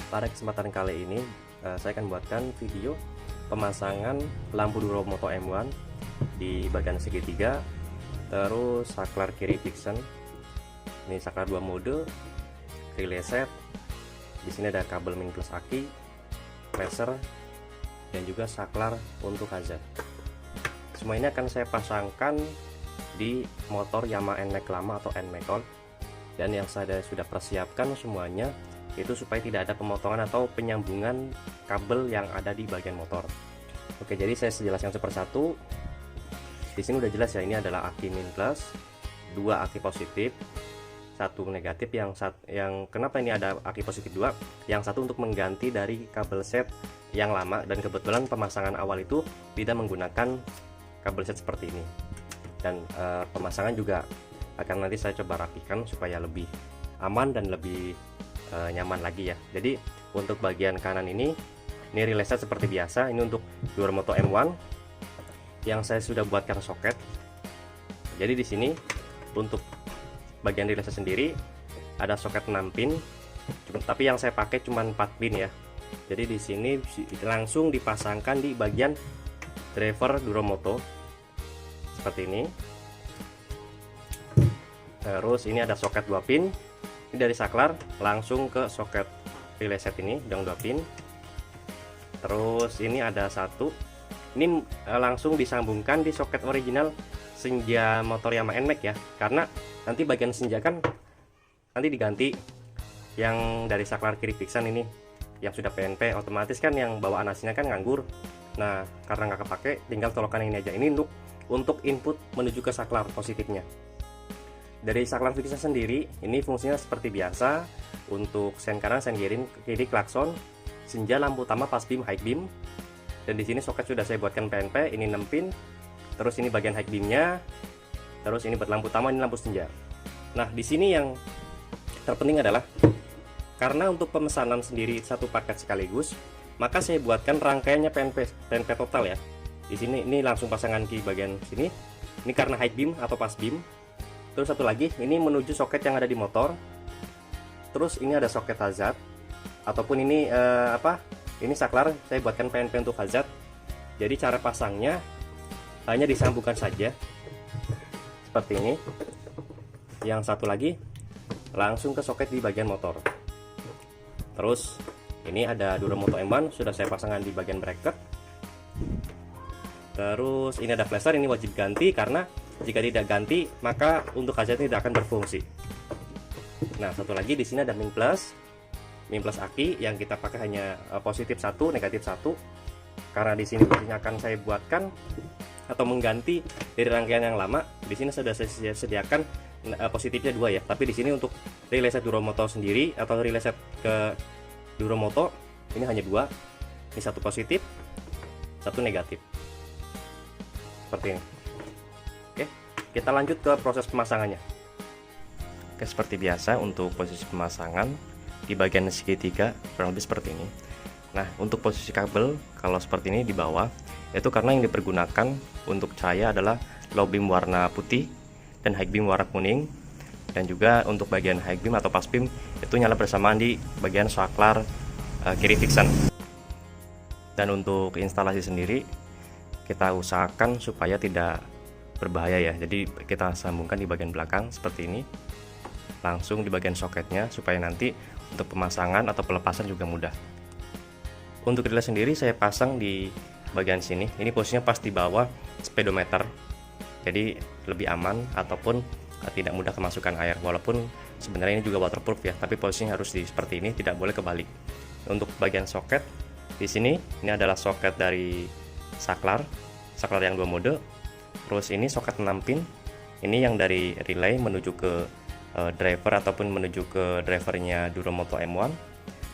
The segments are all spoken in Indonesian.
Pada kesempatan kali ini saya akan buatkan video pemasangan lampu Duromoto M1 di bagian segitiga, terus saklar kiri Vixen. Ini saklar 2 mode, relay set. Di sini ada kabel min plus aki, flasher, dan juga saklar untuk hazard. Semua ini akan saya pasangkan di motor Yamaha NMAX lama atau NMAX Gold, dan yang saya sudah persiapkan semuanya itu supaya tidak ada pemotongan atau penyambungan kabel yang ada di bagian motor. Oke, jadi saya jelaskan satu persatu. Di sini udah jelas ya, ini adalah aki min plus, 2 aki positif, 1 negatif. Yang kenapa ini ada aki positif 2? Yang satu untuk mengganti dari kabel set yang lama, dan kebetulan pemasangan awal itu tidak menggunakan kabel set seperti ini. Dan pemasangan juga akan nanti saya coba rapikan supaya lebih aman dan lebih nyaman lagi ya. Jadi untuk bagian kanan ini relay set seperti biasa. Ini untuk Duromoto M1 yang saya sudah buatkan soket. Jadi di sini untuk bagian relay set sendiri ada soket 6 pin, tapi yang saya pakai cuma 4 pin ya. Jadi di sini langsung dipasangkan di bagian driver Duromoto seperti ini. Terus ini ada soket 2 pin. Ini dari saklar langsung ke soket relay set ini yang 2 pin. Terus ini ada satu, ini langsung disambungkan di soket original senja motor Yamaha NMAX ya, karena nanti bagian senja kan nanti diganti. Yang dari saklar kiri Vixen ini yang sudah PNP, otomatis kan yang bawaan aslinya kan nganggur. Nah, karena nggak kepake, tinggal colokan ini aja. Ini untuk input menuju ke saklar positifnya. Dari saklar Vixen sendiri ini fungsinya seperti biasa, untuk sen kanan, sen kiri klakson, senja lampu utama pas beam, high beam. Dan di sini soket sudah saya buatkan PNP, ini 6 pin. Terus ini bagian high beamnya. Terus ini buat lampu utama, ini lampu senja. Nah, di sini yang terpenting adalah karena untuk pemesanan sendiri satu paket sekaligus, maka saya buatkan rangkaiannya PNP total ya. Di sini ini langsung pasangan di bagian sini. Ini karena high beam atau pas beam. Terus satu lagi, ini menuju soket yang ada di motor. Terus ini ada soket hazard, ataupun ini ini saklar saya buatkan PNP untuk hazard. Jadi cara pasangnya hanya disambungkan saja seperti ini. Yang satu lagi langsung ke soket di bagian motor. Terus ini ada Duromoto M1 sudah saya pasangkan di bagian bracket. Terus ini ada flasher, ini wajib ganti karena jika tidak ganti maka untuk hazard tidak akan berfungsi. Nah, satu lagi di sini ada min plus aki yang kita pakai hanya positif 1, negatif 1. Karena di sini posisinya akan saya buatkan atau mengganti dari rangkaian yang lama. Di sini sudah saya sediakan positifnya 2 ya. Tapi di sini untuk relay set Duromoto sendiri atau relay set ke Duromoto ini hanya 2. Ini 1 positif, 1 negatif. Seperti ini. Oke, kita lanjut ke proses pemasangannya. Oke, seperti biasa untuk posisi pemasangan di bagian segitiga kurang lebih seperti ini. Nah, untuk posisi kabel kalau seperti ini di bawah, itu karena yang dipergunakan untuk cahaya adalah low beam warna putih dan high beam warna kuning. Dan juga untuk bagian high beam atau pas beam itu nyala bersamaan di bagian saklar kiri Vixen. Dan untuk instalasi sendiri kita usahakan supaya tidak berbahaya ya. Jadi kita sambungkan di bagian belakang seperti ini, langsung di bagian soketnya supaya nanti untuk pemasangan atau pelepasan juga mudah. Untuk relay sendiri saya pasang di bagian sini. Ini posisinya pas di bawah speedometer. Jadi lebih aman ataupun tidak mudah kemasukan air. Walaupun sebenarnya ini juga waterproof ya, tapi posisinya harus seperti ini, tidak boleh kebalik. Untuk bagian soket di sini ini adalah soket dari saklar yang 2 mode. Terus ini soket 6 pin. Ini yang dari relay menuju ke driver ataupun menuju ke drivernya Duromoto M1.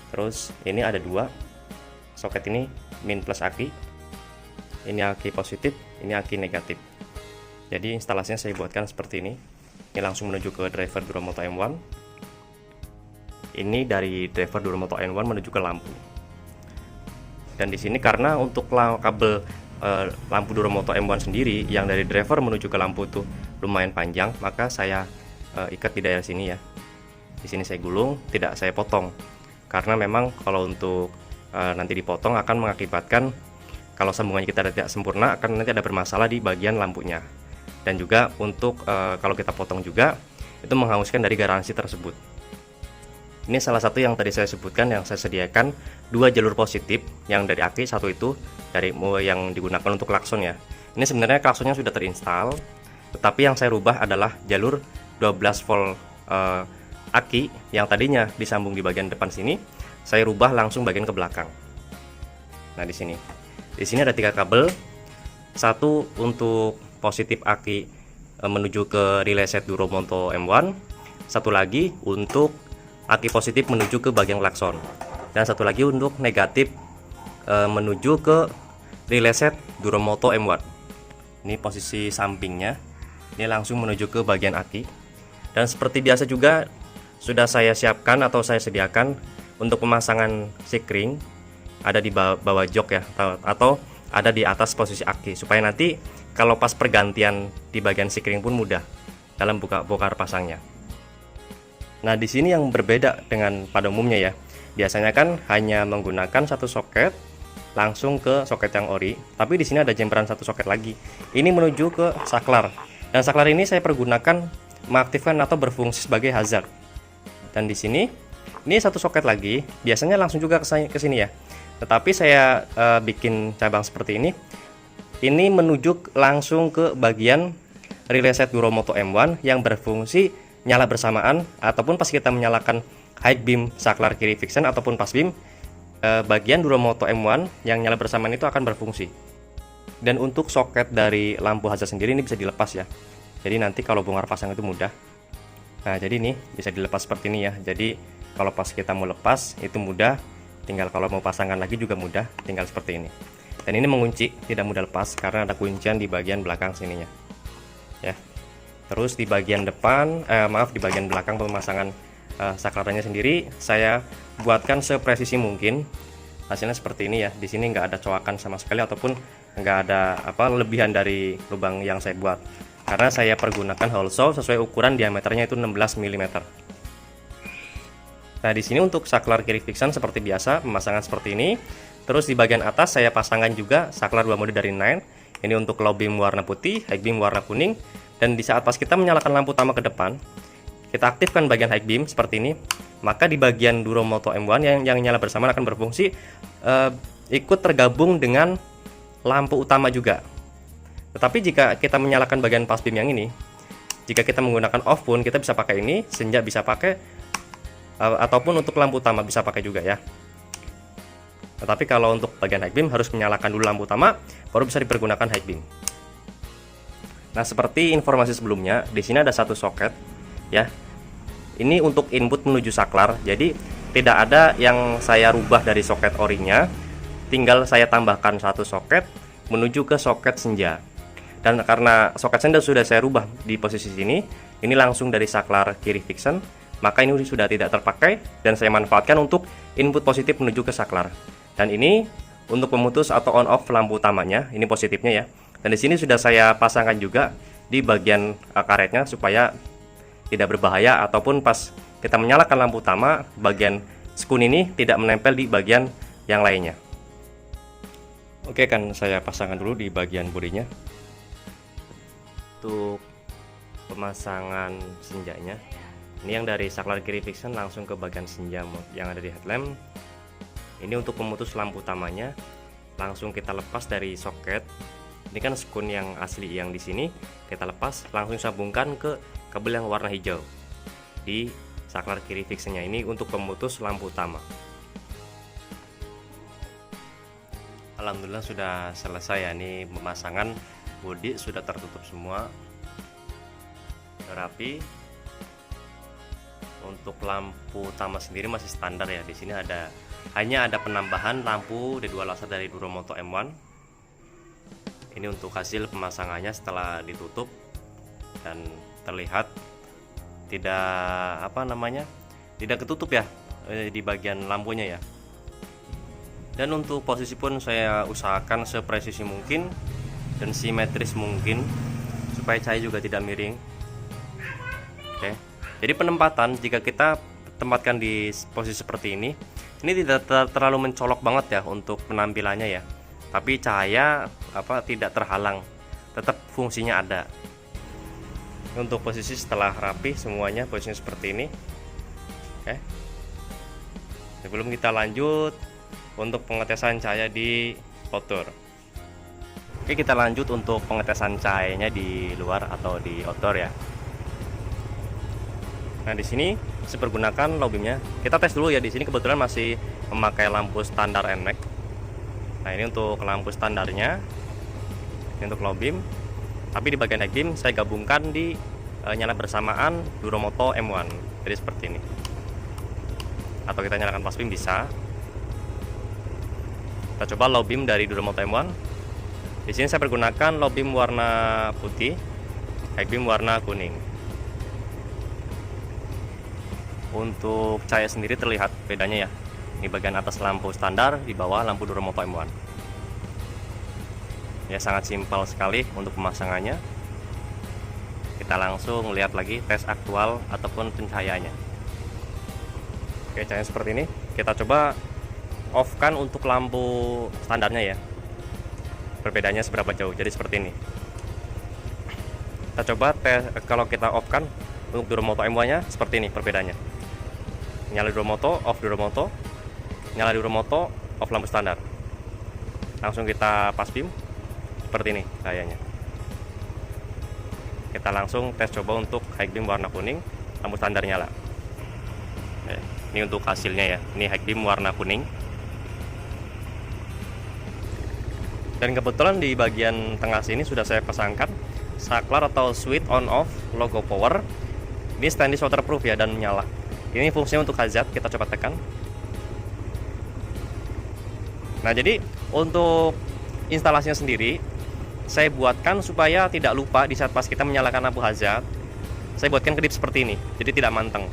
Terus ini ada 2 soket, ini min plus aki. Ini aki positif, ini aki negatif. Jadi instalasinya saya buatkan seperti ini. Ini langsung menuju ke driver Duromoto M1. Ini dari driver Duromoto M1 menuju ke lampu. Dan di sini karena untuk kabel lampu Duromoto M1 sendiri yang dari driver menuju ke lampu itu lumayan panjang, maka saya ikat di daerah sini ya. Di sini saya gulung, tidak saya potong. karena memang kalau untuk nanti dipotong akan mengakibatkan kalau sambungannya kita tidak sempurna akan nanti ada bermasalah di bagian lampunya. Dan juga untuk kalau kita potong juga itu menghanguskan dari garansi tersebut. Ini salah satu yang tadi saya sebutkan, yang saya sediakan 2 jalur positif yang dari aki, satu itu dari yang digunakan untuk klakson ya. Ini sebenarnya klaksonnya sudah terinstall, tetapi yang saya rubah adalah jalur 12 volt aki yang tadinya disambung di bagian depan sini, saya rubah langsung bagian ke belakang. Nah, di sini ada 3 kabel, satu untuk positif aki menuju ke relay set Duromonto M1, satu lagi untuk aki positif menuju ke bagian klakson, dan satu lagi untuk negatif menuju ke relay set Duromonto M1. Ini posisi sampingnya, ini langsung menuju ke bagian aki. Dan seperti biasa juga sudah saya siapkan atau saya sediakan untuk pemasangan sikring ada di bawah jok ya, atau ada di atas posisi aki, supaya nanti kalau pas pergantian di bagian sikring pun mudah dalam bongkar pasangnya. Nah, di sini yang berbeda dengan pada umumnya ya. Biasanya kan hanya menggunakan satu soket langsung ke soket yang ori, tapi di sini ada jemperan satu soket lagi. Ini menuju ke saklar. Dan saklar ini saya pergunakan mengaktifkan atau berfungsi sebagai hazard. Dan di sini ini satu soket lagi, biasanya langsung juga ke sini ya. Tetapi saya bikin cabang seperti ini. Ini menuju langsung ke bagian relay set Duromonto M1 yang berfungsi nyala bersamaan, ataupun pas kita menyalakan high beam saklar kiri fiction ataupun pass beam, bagian Duromonto M1 yang nyala bersamaan itu akan berfungsi. Dan untuk soket dari lampu hazard sendiri ini bisa dilepas ya, jadi nanti kalau bongkar pasang itu mudah. Nah, jadi ini bisa dilepas seperti ini ya, jadi kalau pas kita mau lepas itu mudah, tinggal kalau mau pasangkan lagi juga mudah, tinggal seperti ini. Dan ini mengunci, tidak mudah lepas karena ada kuncian di bagian belakang sininya ya. Terus di bagian depan, di bagian belakang pemasangan saklarnya sendiri saya buatkan sepresisi mungkin. Hasilnya seperti ini ya. Di sini nggak ada coakan sama sekali ataupun nggak ada lebihan dari lubang yang saya buat. Karena saya pergunakan hole saw sesuai ukuran diameternya itu 16 mm. Nah, di sini untuk saklar kiri fiction seperti biasa pemasangan seperti ini. Terus di bagian atas saya pasangkan juga saklar 2 mode dari Nine. Ini untuk low beam warna putih, high beam warna kuning. Dan di saat pas kita menyalakan lampu utama ke depan, kita aktifkan bagian high beam seperti ini, maka di bagian Duromonto M1 yang nyala bersamaan akan berfungsi ikut tergabung dengan lampu utama juga. Tetapi jika kita menyalakan bagian pass beam yang ini, jika kita menggunakan off pun kita bisa pakai ini, senja bisa pakai, ataupun untuk lampu utama bisa pakai juga ya. Tetapi kalau untuk bagian high beam harus menyalakan dulu lampu utama, baru bisa dipergunakan high beam. Nah, seperti informasi sebelumnya, di sini ada satu soket ya. Ini untuk input menuju saklar. Jadi tidak ada yang saya rubah dari soket orinya. Tinggal saya tambahkan satu soket menuju ke soket senja. Dan karena soket senja sudah saya rubah di posisi sini, ini langsung dari saklar kiri fiction, maka ini sudah tidak terpakai dan saya manfaatkan untuk input positif menuju ke saklar. Dan ini untuk memutus atau on off lampu utamanya, ini positifnya ya. Dan di sini sudah saya pasangkan juga di bagian karetnya supaya tidak berbahaya, ataupun pas kita menyalakan lampu utama bagian skun ini tidak menempel di bagian yang lainnya. Oke, kan saya pasangkan dulu di bagian bodinya. Untuk pemasangan senjanya, ini yang dari saklar kiri fiction langsung ke bagian senja yang ada di headlamp. Ini untuk memutus lampu utamanya, langsung kita lepas dari soket. Ini kan skun yang asli yang di sini, kita lepas langsung sambungkan ke kabel yang warna hijau di saklar kiri fixnya ini untuk pemutus lampu utama. Alhamdulillah sudah selesai ya, ini pemasangan bodi sudah tertutup semua, rapi. Untuk lampu utama sendiri masih standar ya, di sini hanya ada penambahan lampu D2 laser dari Duromonto M1. Ini untuk hasil pemasangannya setelah ditutup dan terlihat tidak ketutup ya di bagian lampunya ya. Dan untuk posisi pun saya usahakan sepresisi mungkin dan simetris mungkin supaya cahaya juga tidak miring. Oke. Jadi penempatan jika kita tempatkan di posisi seperti ini. Ini tidak terlalu mencolok banget ya untuk penampilannya ya, tapi cahaya tidak terhalang, tetap fungsinya ada. Untuk posisi setelah rapi semuanya posisinya seperti ini. Oke, sebelum kita lanjut untuk pengetesan cahaya di outdoor. Oke, kita lanjut untuk pengetesan cahayanya di luar atau di outdoor ya. Nah, di sini saya pergunakan low beamnya. Kita tes dulu ya. Di sini kebetulan masih memakai lampu standar NMAX. Nah, ini untuk lampu standarnya. Ini untuk low beam. Tapi di bagian high beam saya gabungkan di nyala bersamaan Duromoto M1. Jadi seperti ini. Atau kita nyalakan fast beam bisa. Kita coba low beam dari Duromoto M1. Di sini saya pergunakan low beam warna putih, high beam warna kuning. Untuk cahaya sendiri terlihat bedanya ya. Ini bagian atas lampu standar, di bawah lampu Duromoto M1. Ya, sangat simpel sekali untuk pemasangannya. Kita langsung lihat lagi tes aktual ataupun pencahayaannya. Oke, cahaya seperti ini. Kita coba off kan untuk lampu standarnya ya. Perbedaannya seberapa jauh. Jadi seperti ini. Kita coba tes kalau kita off kan untuk Duromoto M1 nya seperti ini perbedaannya. Nyala Duromoto, off Duromoto, nyala Duromoto, off lampu standar. Langsung kita pas beam seperti ini cahayanya. Kita langsung tes coba untuk high beam warna kuning, lampu standar nyala. Ini untuk hasilnya ya. Ini high beam warna kuning. Dan kebetulan di bagian tengah sini sudah saya pasangkan saklar atau switch on off logo power. Ini stainless waterproof ya dan menyala. Ini fungsinya untuk hazard, kita coba tekan. Nah, jadi untuk instalasinya sendiri saya buatkan supaya tidak lupa di saat pas kita menyalakan lampu hazard. Saya buatkan kedip seperti ini, jadi tidak manteng.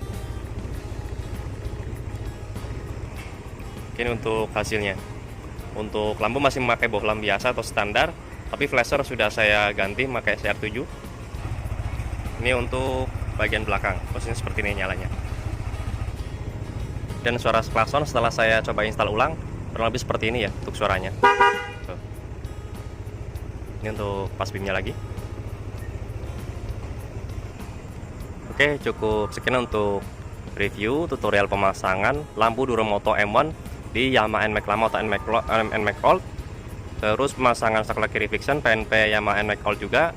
Ini untuk hasilnya. Untuk lampu masih memakai bohlam biasa atau standar, tapi flasher sudah saya ganti memakai CR7. Ini untuk bagian belakang, posisinya seperti ini nyalanya. Dan suara klakson setelah saya coba install ulang kurang lebih seperti ini ya untuk suaranya. Tuh. Ini untuk pas beamnya lagi. Oke, cukup sekian untuk review tutorial pemasangan lampu Duromoto M1 di Yamaha NMAX lama atau NMAX Old. Terus pemasangan saklar kiri fiction PNP Yamaha NMAX Old juga.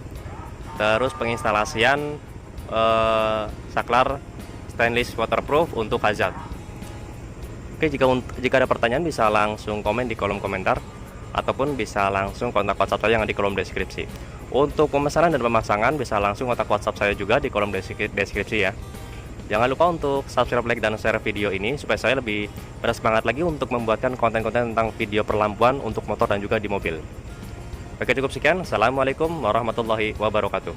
Terus penginstalasian saklar stainless waterproof untuk hazard. Oke, jika ada pertanyaan bisa langsung komen di kolom komentar ataupun bisa langsung kontak WhatsApp saya yang ada di kolom deskripsi. Untuk pemesanan dan pemasangan bisa langsung kontak WhatsApp saya juga di kolom deskripsi ya. Jangan lupa untuk subscribe, like, dan share video ini supaya saya lebih bersemangat lagi untuk membuatkan konten-konten tentang video perlampuan untuk motor dan juga di mobil. Oke, cukup sekian. Assalamualaikum warahmatullahi wabarakatuh.